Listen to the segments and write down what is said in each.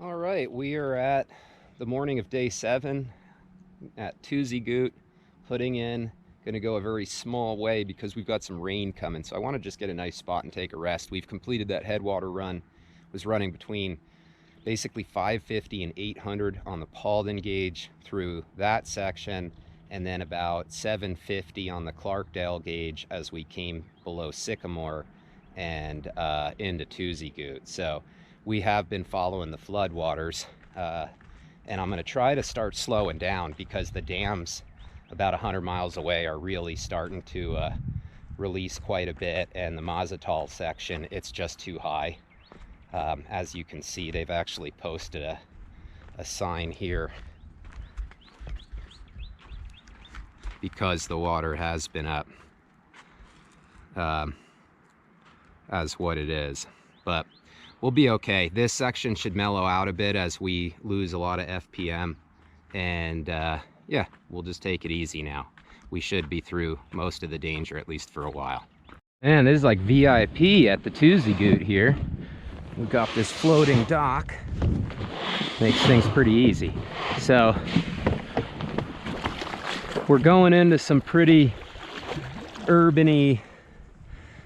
All right, we are at the morning of day 7 at Tuzigoot, putting in. Going to go a very small way because we've got some rain coming, so I want to just get a nice spot and take a rest. We've completed that headwater run. Was running between basically 550 and 800 on the Paulden gauge through that section, and then about 750 on the Clarkdale gauge as we came below Sycamore and into Tuzigoot. So we have been following the floodwaters, and I'm going to try to start slowing down because the dams about 100 miles away are really starting to release quite a bit, and the Mazatal section, it's just too high. As you can see, they've actually posted a sign here because the water has been up as what it is, but we'll be okay. This section should mellow out a bit as we lose a lot of FPM, and yeah, we'll just take it easy now. We should be through most of the danger, at least for a while. Man, this is like VIP at the Tuzigoot here. We've got this floating dock. Makes things pretty easy. So we're going into some pretty urban-y,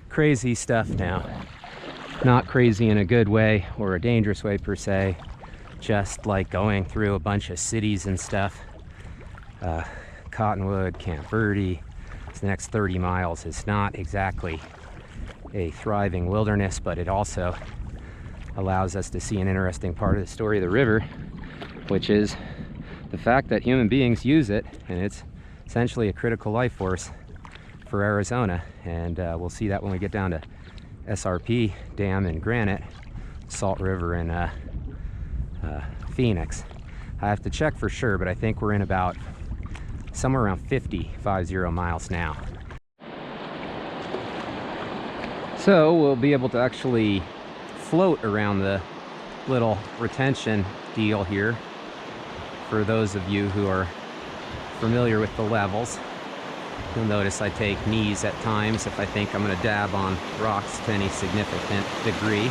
crazy stuff now. Not crazy in a good way or a dangerous way per se, just like going through a bunch of cities and stuff. Cottonwood, Camp Verde, this next 30 miles is not exactly a thriving wilderness, but it also allows us to see an interesting part of the story of the river, which is the fact that human beings use it, and it's essentially a critical life force for Arizona. And we'll see that when we get down to SRP Dam in Granite, Salt River in Phoenix. I have to check for sure, but I think we're in about somewhere around 50 miles now. So we'll be able to actually float around the little retention deal here for those of you who are familiar with the levels. You'll notice I take knees at times if I think I'm going to dab on rocks to any significant degree. You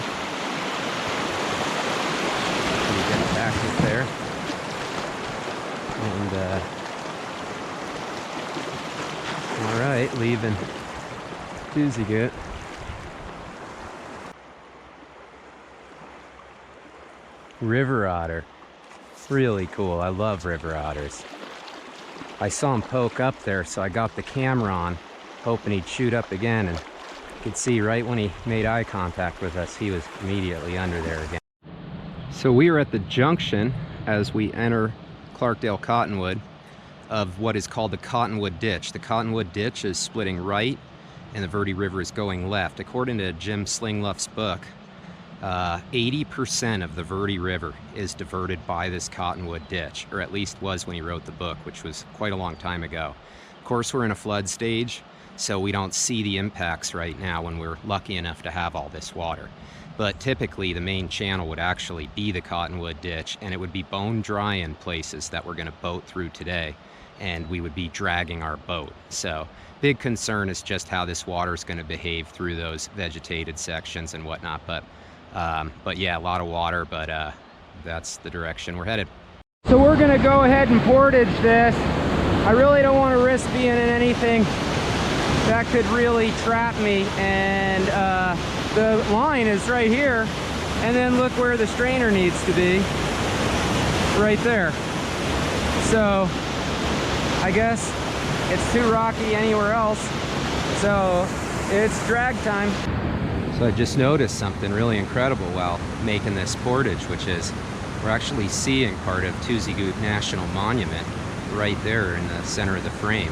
get back up there. And all right, leaving Tuzigoot. River otter, really cool. I love river otters. I saw him poke up there, so I got the camera on, hoping he'd shoot up again, and you could see right when he made eye contact with us, he was immediately under there again. So we are at the junction as we enter Clarkdale Cottonwood of what is called the Cottonwood Ditch. The Cottonwood Ditch is splitting right, and the Verde River is going left. According to Jim Slingluff's book, 80% of the Verde River is diverted by this Cottonwood Ditch, or at least was when he wrote the book, which was quite a long time ago. Of course, we're in a flood stage, so we don't see the impacts right now when we're lucky enough to have all this water. But typically, the main channel would actually be the Cottonwood Ditch, and it would be bone dry in places that we're going to boat through today, and we would be dragging our boat. So big concern is just how this water is going to behave through those vegetated sections and whatnot. But yeah, a lot of water, but that's the direction we're headed. So we're gonna go ahead and portage this. I really don't want to risk being in anything that could really trap me, and the line is right here, and then look where the strainer needs to be, right there. So I guess it's too rocky anywhere else, so it's drag time. So I just noticed something really incredible while making this portage, which is we're actually seeing part of Tuzigoot National Monument right there in the center of the frame.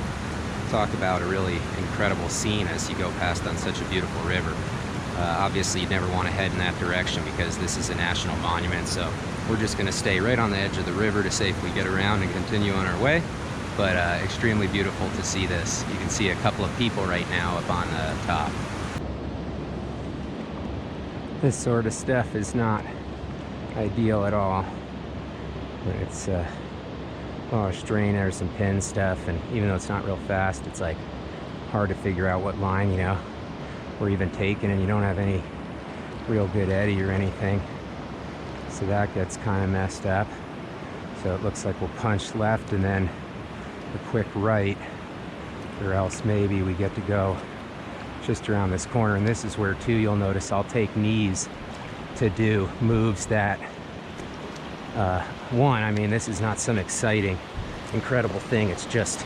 Talk about a really incredible scene as you go past on such a beautiful river. Obviously, you'd never want to head in that direction because this is a national monument, so we're just going to stay right on the edge of the river to safely get around and continue on our way. But extremely beautiful to see this. You can see a couple of people right now up on the top. This sort of stuff is not ideal at all. It's a lot of strainers and pin stuff, and even though it's not real fast, it's like hard to figure out what line, you know, we're even taking, and you don't have any real good eddy or anything. So that gets kind of messed up. So it looks like we'll punch left and then a quick right, or else maybe we get to go just around this corner. And this is where too, you'll notice I'll take knees to do moves that, I mean, this is not some exciting, incredible thing. It's just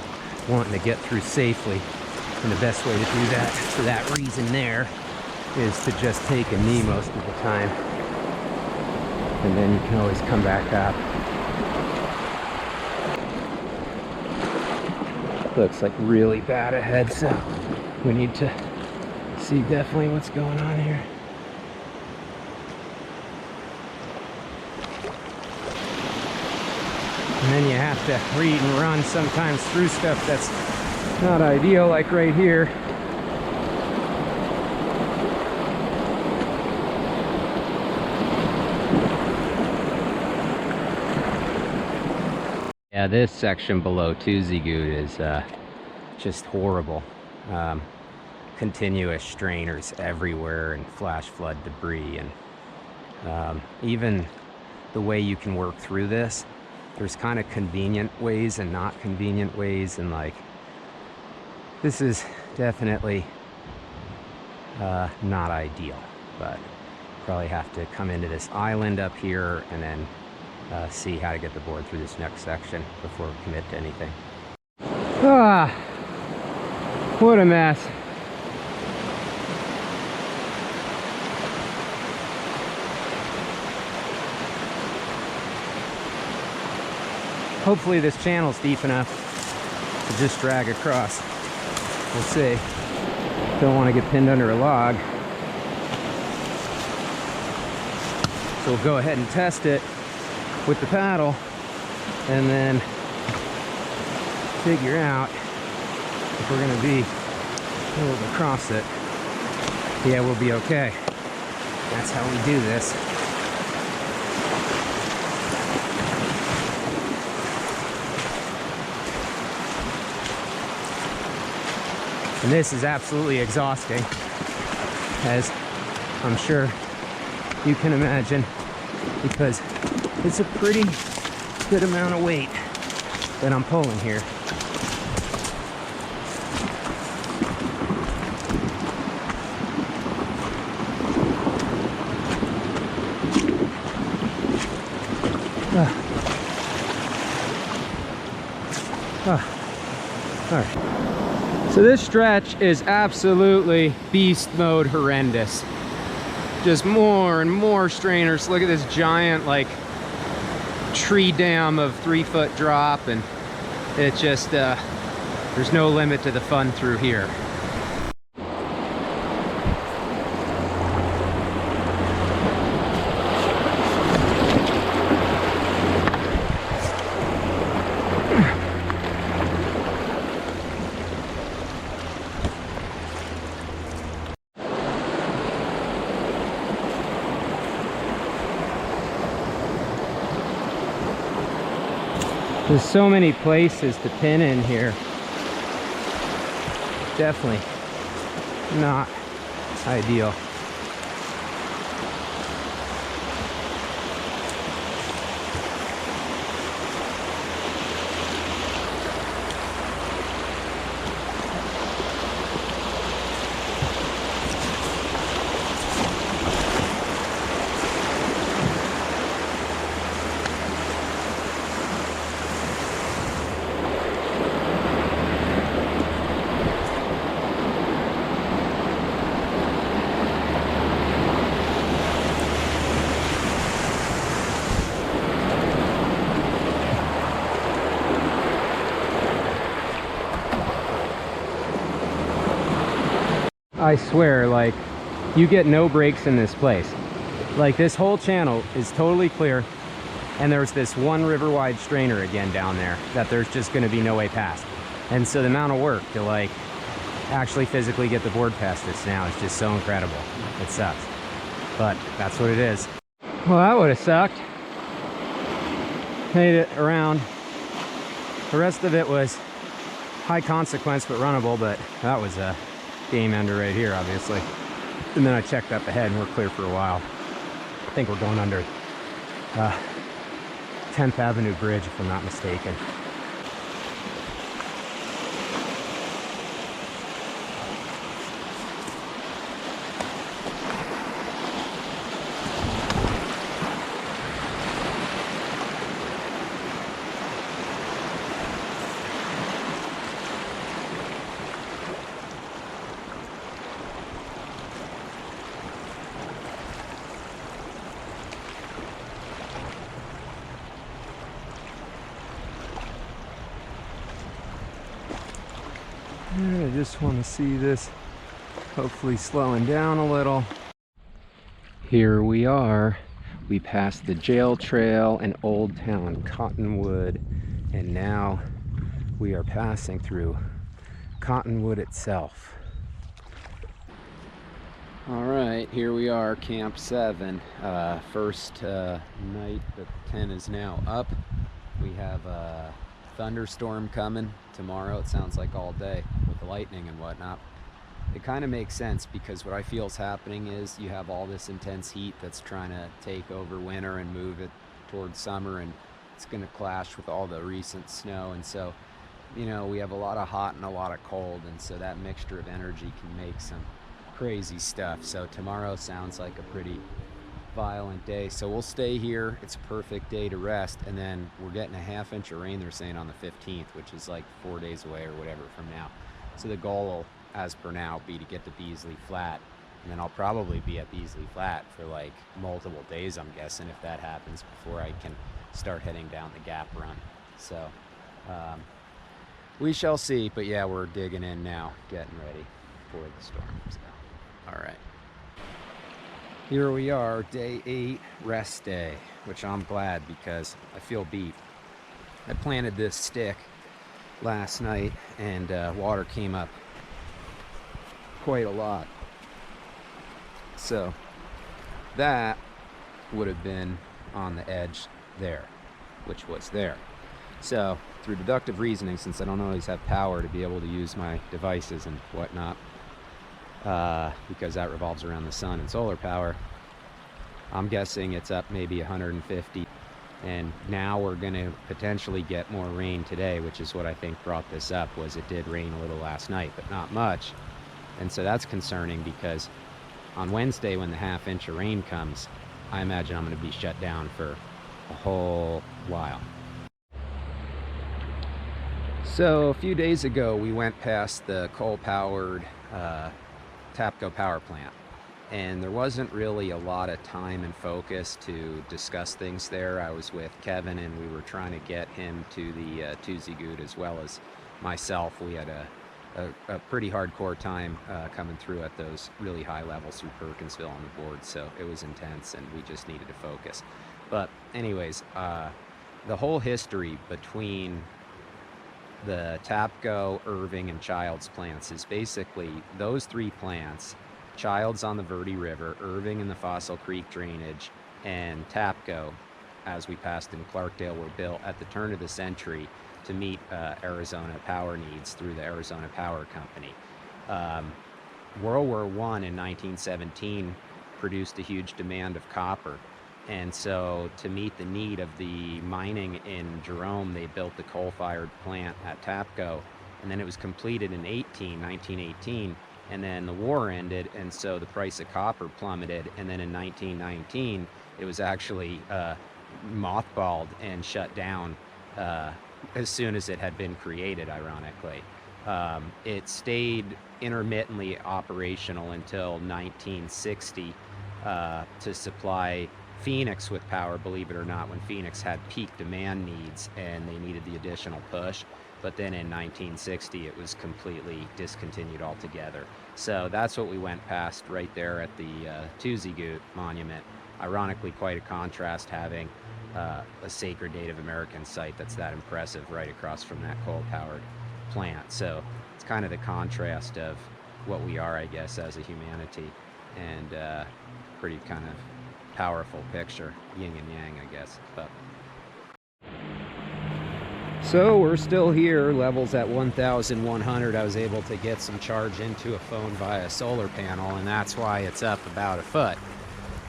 wanting to get through safely. And the best way to do that, for that reason there, is to just take a knee most of the time. And then you can always come back up. Looks like really bad ahead, so we need to see definitely what's going on here. And then you have to read and run sometimes through stuff that's not ideal, like right here. Yeah, this section below Tuzigoot is just horrible. Continuous strainers everywhere and flash flood debris, and even the way you can work through this, there's kind of convenient ways and not convenient ways, and like this is definitely not ideal, but probably have to come into this island up here and then see how to get the board through this next section before we commit to anything. Ah, what a mess. Hopefully this channel's deep enough to just drag across. We'll see. Don't want to get pinned under a log. So we'll go ahead and test it with the paddle and then figure out if we're going to be able to cross it. Yeah, we'll be okay. That's how we do this. And this is absolutely exhausting, as I'm sure you can imagine, because it's a pretty good amount of weight that I'm pulling here. All right. So this stretch is absolutely beast mode horrendous. Just more and more strainers. Look at this giant like tree dam of 3-foot drop, and it just there's no limit to the fun through here. There's so many places to pin in here. Definitely not ideal. I swear, like, you get no breaks in this place. Like, this whole channel is totally clear, and there's this one river-wide strainer again down there that there's just going to be no way past. And so the amount of work to, like, actually physically get the board past this now is just so incredible. It sucks. But that's what it is. Well, that would have sucked. Made it around. The rest of it was high consequence but runnable, but that was a game ender right here, obviously. And then I checked up ahead and we're clear for a while. I think we're going under 10th Avenue Bridge, if I'm not mistaken. I just want to see this hopefully slowing down a little. Here we are. We passed the jail trail and Old Town Cottonwood, and now we are passing through Cottonwood itself. All right, here we are, Camp 7. First night, the tent is now up. We have a thunderstorm coming tomorrow. It sounds like all day with the lightning and whatnot. It kind of makes sense because what I feel is happening is you have all this intense heat that's trying to take over winter and move it towards summer, and it's going to clash with all the recent snow. And so, you know, we have a lot of hot and a lot of cold, and so that mixture of energy can make some crazy stuff. So tomorrow sounds like a pretty violent day, so we'll stay here. It's a perfect day to rest, and then we're getting a ½ inch of rain, they're saying, on the 15th, which is like 4 days away or whatever from now. So the goal will, as per now, be to get to Beasley Flat, and then I'll probably be at Beasley Flat for like multiple days, I'm guessing, if that happens, before I can start heading down the Gap Run. So we shall see, but yeah, we're digging in now, getting ready for the storm. So, all right. Here we are, day 8, rest day, which I'm glad because I feel beat. I planted this stick last night, and water came up quite a lot. So that would have been on the edge there, which was there. So through deductive reasoning, since I don't always have power to be able to use my devices and whatnot, because that revolves around the sun and solar power, I'm guessing it's up maybe 150, and now we're going to potentially get more rain today, which is what I think brought this up. Was it did rain a little last night, but not much, and so that's concerning, because on Wednesday when the ½ inch of rain comes, I imagine I'm going to be shut down for a whole while. So a few days ago we went past the coal-powered TAPCO power plant, and there wasn't really a lot of time and focus to discuss things there. I was with Kevin, and we were trying to get him to the Tuzigoot as well as myself. We had a pretty hardcore time coming through at those really high levels through Perkinsville on the board, so it was intense and we just needed to focus. But anyways, the whole history between the TAPCO, Irving, and Childs plants is basically those 3 plants: Childs on the Verde River, Irving in the Fossil Creek drainage, and TAPCO, as we passed in Clarkdale, were built at the turn of the century to meet Arizona power needs through the Arizona Power Company. World War I in 1917 produced a huge demand of copper, and so to meet the need of the mining in Jerome, they built the coal-fired plant at TAPCO, and then it was completed in 1918, and then the war ended, and so the price of copper plummeted, and then in 1919 it was actually mothballed and shut down as soon as it had been created, ironically. It stayed intermittently operational until 1960 to supply Phoenix with power, believe it or not, when Phoenix had peak demand needs and they needed the additional push. But then in 1960 it was completely discontinued altogether. So that's what we went past right there at the Tuzigoot Monument. Ironically, quite a contrast having a sacred Native American site that's that impressive right across from that coal-powered plant. So it's kind of the contrast of what we are, I guess, as a humanity, and pretty kind of powerful picture, yin and yang, I guess. But so we're still here, levels at 1,100. I was able to get some charge into a phone via solar panel, and that's why it's up about a foot.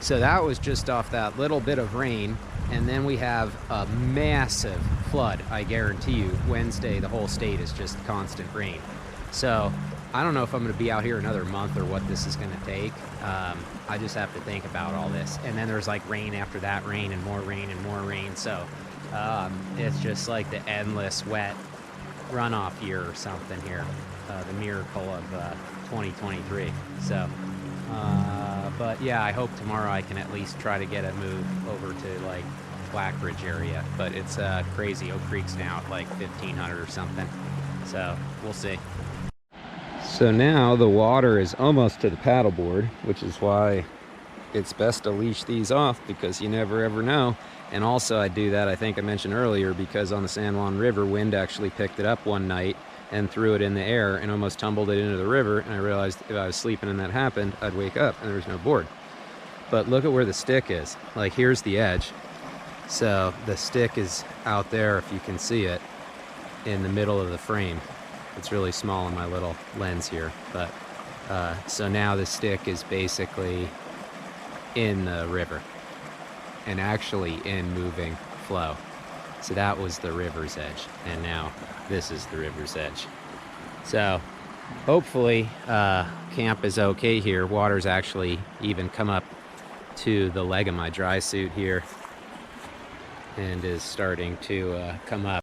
So that was just off that little bit of rain. And then we have a massive flood. I guarantee you, Wednesday, the whole state is just constant rain. So I don't know if I'm going to be out here another month or what this is going to take. I just have to think about all this. And then there's like rain after that, rain and more rain and more rain. So it's just like the endless wet runoff year or something here. The miracle of 2023. So, but yeah, I hope tomorrow I can at least try to get a move over to like Blackbridge area. But it's crazy. Oak Creek's now at like 1,500 or something. So we'll see. So now the water is almost to the paddleboard, which is why it's best to leash these off, because you never ever know. And also I do that, I think I mentioned earlier, because on the San Juan River, wind actually picked it up one night and threw it in the air and almost tumbled it into the river. And I realized if I was sleeping and that happened, I'd wake up and there was no board. But look at where the stick is. Like, here's the edge. So the stick is out there, if you can see it, in the middle of the frame. It's really small in my little lens here, but so now the stick is basically in the river and actually in moving flow. So that was the river's edge, and now this is the river's edge. So hopefully camp is okay here. Water's actually even come up to the leg of my dry suit here and is starting to come up.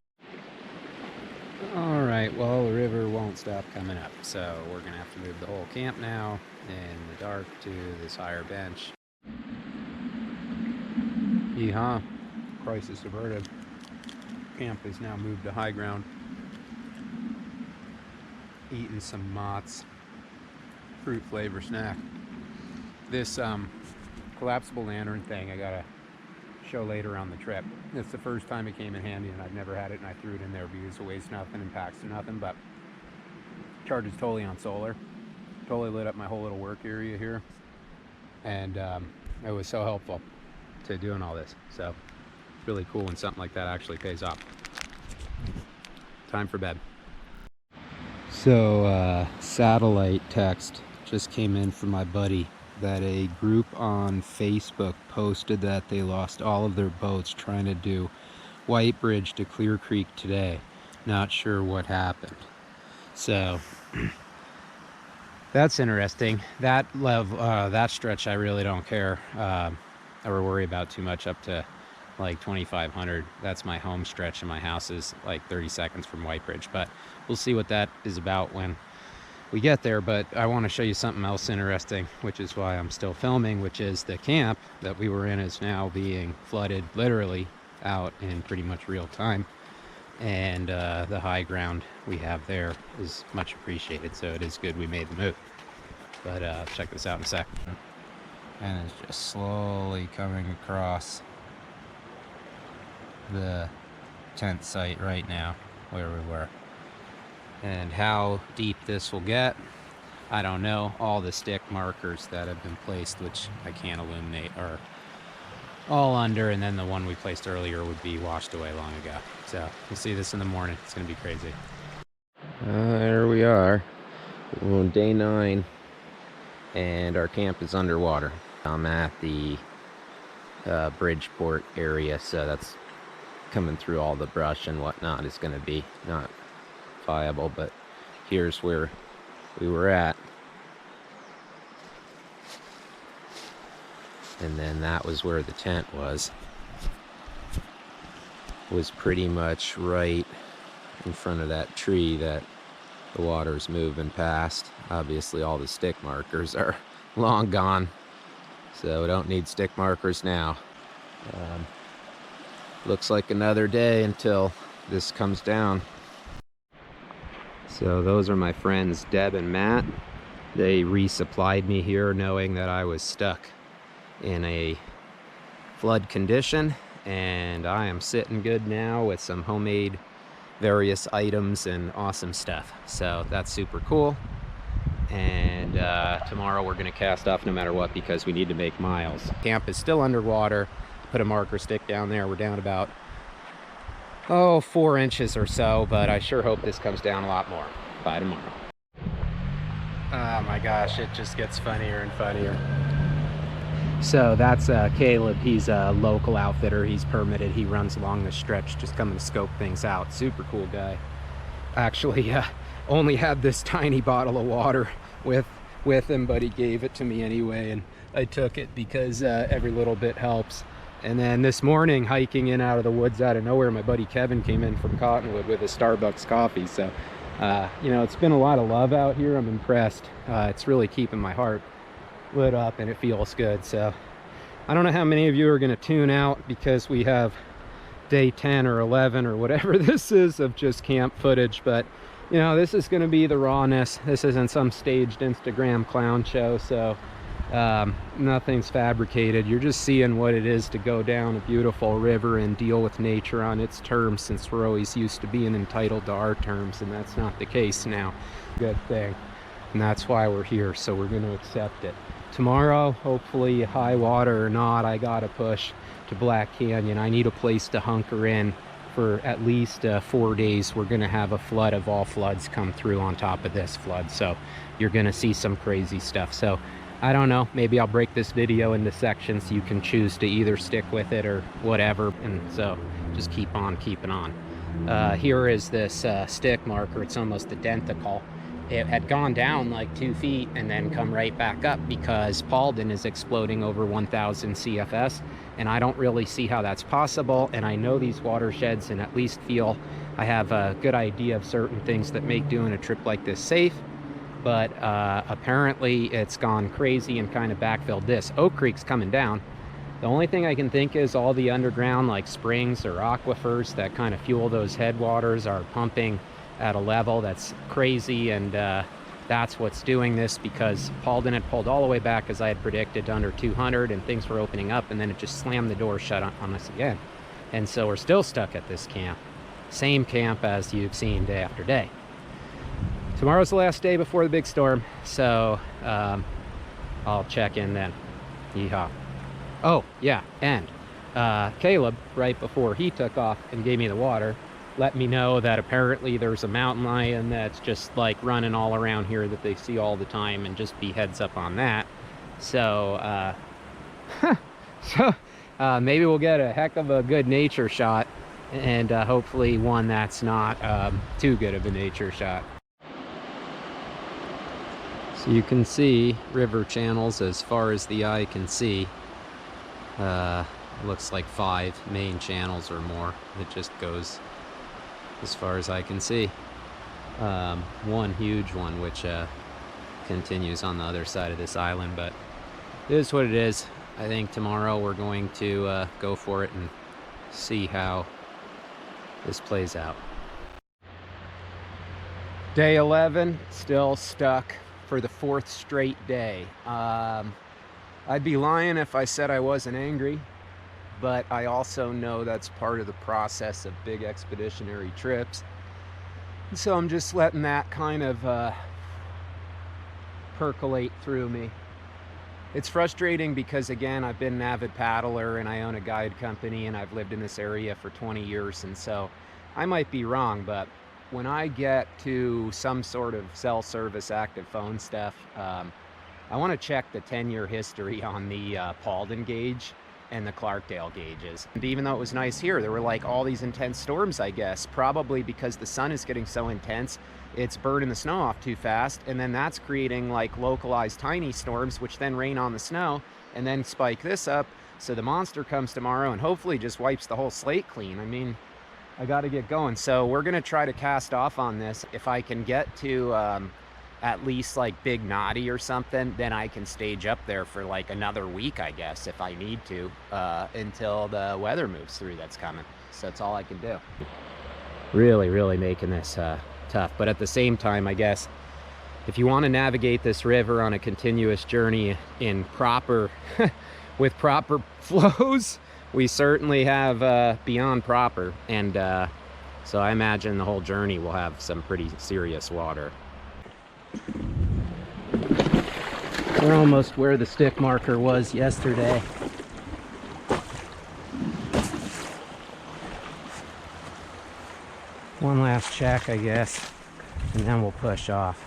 All right, well, the river won't stop coming up, so we're gonna have to move the whole camp now in the dark to this higher bench. Yeehaw, crisis averted. Camp is now moved to high ground. Eating some Mott's fruit flavor snack. This collapsible lantern thing I gotta show later on the trip. It's the first time it came in handy, and I've never had it, and I threw it in there because it weighs nothing and packs to nothing, but charges totally on solar. Totally lit up my whole little work area here, and it was so helpful to doing all this. So it's really cool when something like that actually pays off. Time for bed. So satellite text just came in from my buddy that a group on Facebook posted that they lost all of their boats trying to do White Bridge to Clear Creek today. Not sure what happened. So that's interesting. That that stretch I really don't care or worry about too much up to like 2,500. That's my home stretch, and my house is like 30 seconds from White Bridge. But we'll see what that is about when we get there. But I want to show you something else interesting, which is why I'm still filming, which is the camp that we were in is now being flooded literally out in pretty much real time, and the high ground we have there is much appreciated, so it is good we made the move. But check this out in a sec. And it's just slowly coming across the tent site right now where we were. And how deep this will get, I don't know. All the stick markers that have been placed, which I can't illuminate, are all under, and then the one we placed earlier would be washed away long ago. So we'll see this in the morning. It's gonna be crazy. There we are. We're on day 9, and our camp is underwater. I'm at the Bridgeport area, so that's coming through all the brush and whatnot is gonna be not viable, but here's where we were at, and then that was where the tent was pretty much right in front of that tree that the water's moving past. Obviously all the stick markers are long gone, so we don't need stick markers now. Looks like another day until this comes down. So those are my friends Deb and Matt. They resupplied me here knowing that I was stuck in a flood condition, and I am sitting good now with some homemade various items and awesome stuff. So that's super cool. And tomorrow we're gonna cast off no matter what, because we need to make miles. Camp is still underwater. Put a marker stick down there. We're down about 4 inches or so, but I sure hope this comes down a lot more by tomorrow. Oh my gosh, it just gets funnier and funnier. So that's Caleb. He's a local outfitter. He's permitted. He runs along the stretch, just coming to scope things out. Super cool guy. Actually, only had this tiny bottle of water with him, but he gave it to me anyway, and I took it because every little bit helps. And then this morning, hiking in out of the woods out of nowhere, my buddy Kevin came in from Cottonwood with a Starbucks coffee. So, you know, it's been a lot of love out here. I'm impressed. It's really keeping my heart lit up, and it feels good. So I don't know how many of you are going to tune out because we have day 10 or 11 or whatever this is of just camp footage, but you know, this is going to be the rawness. This isn't some staged Instagram clown show, so nothing's fabricated. You're just seeing what it is to go down a beautiful river and deal with nature on its terms, since we're always used to being entitled to our terms, and that's not the case now. Good thing. And that's why we're here, so we're going to accept it. Tomorrow, hopefully high water or not, I gotta push to Black Canyon. I need a place to hunker in for at least 4 days. We're gonna have a flood of all floods come through on top of this flood, so you're gonna see some crazy stuff. So I don't know, maybe I'll break this video into sections so you can choose to either stick with it or whatever, and so just keep on keeping on. Here is this stick marker. It's almost identical. It had gone down like 2 feet and then come right back up because Paulden is exploding over 1,000 CFS, and I don't really see how that's possible. And I know these watersheds, and at least feel I have a good idea of certain things that make doing a trip like this safe, but apparently it's gone crazy and kind of backfilled this. Oak Creek's coming down. The only thing I can think is all the underground like springs or aquifers that kind of fuel those headwaters are pumping at a level that's crazy, and that's what's doing this, because Paulden had pulled all the way back, as I had predicted, to under 200, and things were opening up, and then it just slammed the door shut on us again. And so we're still stuck at this camp, same camp as you've seen day after day. Tomorrow's the last day before the big storm, so I'll check in then. Yeehaw. Oh yeah, and Caleb, right before he took off and gave me the water, let me know that apparently there's a mountain lion that's just like running all around here that they see all the time, and just be heads up on that. So maybe we'll get a heck of a good nature shot, and hopefully one that's not too good of a nature shot. So you can see river channels as far as the eye can see. Looks like 5 main channels or more. It just goes as far as I can see. One huge one which continues on the other side of this island, but it is what it is. I think tomorrow we're going to go for it and see how this plays out. Day 11, still stuck for the 4th straight day. I'd be lying if I said I wasn't angry, but I also know that's part of the process of big expeditionary trips. So I'm just letting that kind of percolate through me. It's frustrating because, again, I've been an avid paddler and I own a guide company and I've lived in this area for 20 years, and so I might be wrong, but when I get to some sort of cell service active phone stuff, I want to check the 10-year history on the Paulden gauge and the Clarkdale gauges. And even though it was nice here, there were like all these intense storms, I guess, probably because the sun is getting so intense, it's burning the snow off too fast, and then that's creating like localized tiny storms, which then rain on the snow and then spike this up. So the monster comes tomorrow and hopefully just wipes the whole slate clean. I mean, I got to get going. So we're going to try to cast off on this. If I can get to at least like Big Knotty or something, then I can stage up there for like another week, I guess, if I need to, until the weather moves through that's coming. So that's all I can do. Really making this tough. But at the same time, I guess, if you want to navigate this river on a continuous journey in proper, with proper flows, we certainly have beyond proper. And so I imagine the whole journey will have some pretty serious water. We're almost where the stick marker was yesterday. One last check, I guess, and then we'll push off.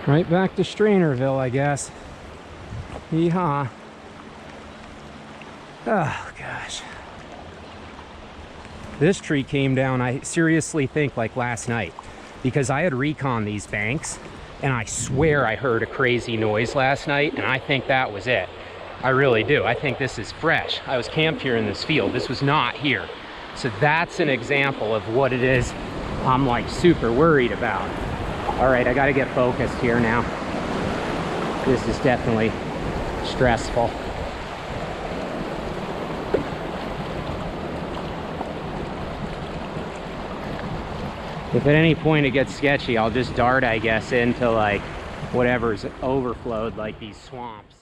Right back to Strainerville, I guess. Yeehaw. Oh, gosh. This tree came down, I seriously think, like last night, because I had reconned these banks, and I swear I heard a crazy noise last night, and I think that was it. I really do. I think this is fresh. I was camped here in this field. This was not here. So that's an example of what it is I'm like super worried about. All right, I got to get focused here now. This is definitely stressful. If at any point it gets sketchy, I'll just dart, I guess, into like whatever's overflowed, like these swamps.